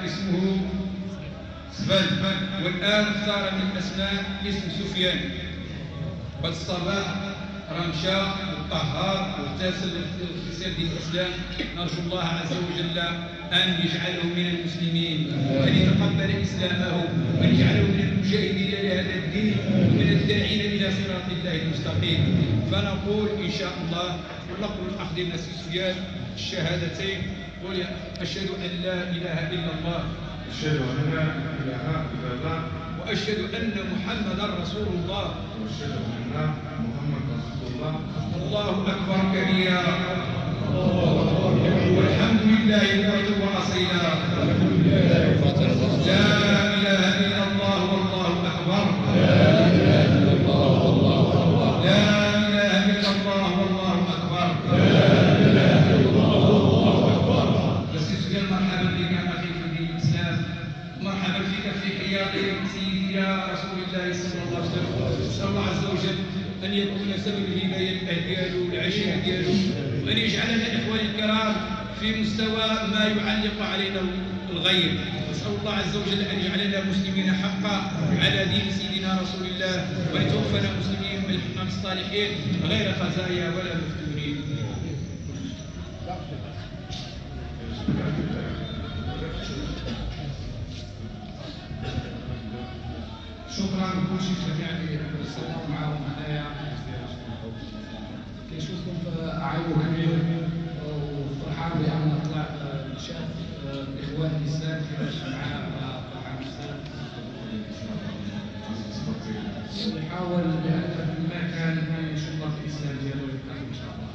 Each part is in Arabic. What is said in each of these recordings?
اسمه سبل، والآن اختار من الأسماء اسم سفيان. فالصباح رمشا والطهار والتاسل واغتسال دين الإسلام. نرجو الله عز وجل أن يجعله من المسلمين، وأن يتقبل إسلامه، وأن يجعله من المجاهدين لهذا الدين، ومن الداعين إلى صراط الله المستقيم. فنقول إن شاء الله ونقول الأخ ديالنا سفيان الشهادتين. قل أشهد أن لا إله إلا الله، أشهد أن لا إله إلا الله، وأشهد أن محمدا رسول الله، وأشهد أن محمد رسول الله. الله أكبر كبيرا، والحمد لله وحده وأصيلا، لا إله إلا الله والله أكبر، لا إله إلا الله والله أكبر. بس سفيان مرحبا بك أخي في دين الإسلام، مرحبا بك في حياض سيدي يا رسول الله صلى الله عليه وسلم. نسأل الله عز وجل أن يكون سبب الهداية الأهل ديالو والعشيرة ديالو، وأن يجعلنا إخواني الكرام في مستوى ما يعلق علينا الغير. نسأل الله عز وجل أن يجعلنا مسلمين حقا على دين سيدنا رسول الله، وأن يتوفنا مسلمين بالحق الصالحين غير خزايا ولا مفتونين. شكرا لكل شيء شجعني الصوت معاهم هنايا. كنشوفكم في عيو كبير وفرحان بأن طلع شاف الإخوان الإسلام كيفاش معاه فرحان الإسلام. ونحاول بأن ما كان نشوف الله في الإسلام ديالو يبقى إن شاء الله.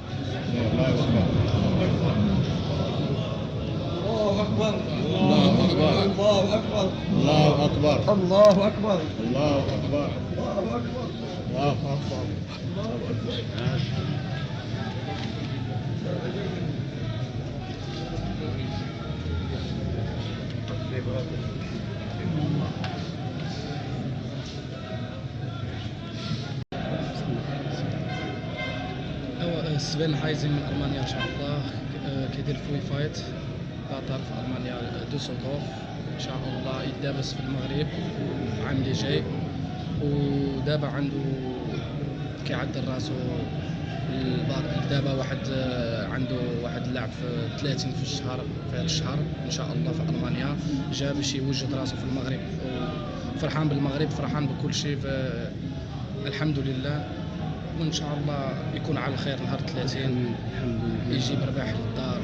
الله أكبر، الله أكبر، الله أكبر، الله أكبر، الله أكبر، الله أكبر، الله أكبر، الله أكبر. الله أكبر. سفيان الحايزي من ألمانيا إن شاء الله، كيدير فوي فايت بطل في ألمانيا دوسلدورف. إن شاء الله يتدابس في المغرب العام اللي جاي، ودابا عنده كيعدل راسو دابا عنده واحد اللعب في 30 في الشهر، في هذا الشهر إن شاء الله في ألمانيا. جا باش يوجد راسو في المغرب، فرحان بالمغرب، فرحان بكل شيء. الحمد لله، وإن شاء الله يكون على خير نهار 30 يجيب رباح للدار.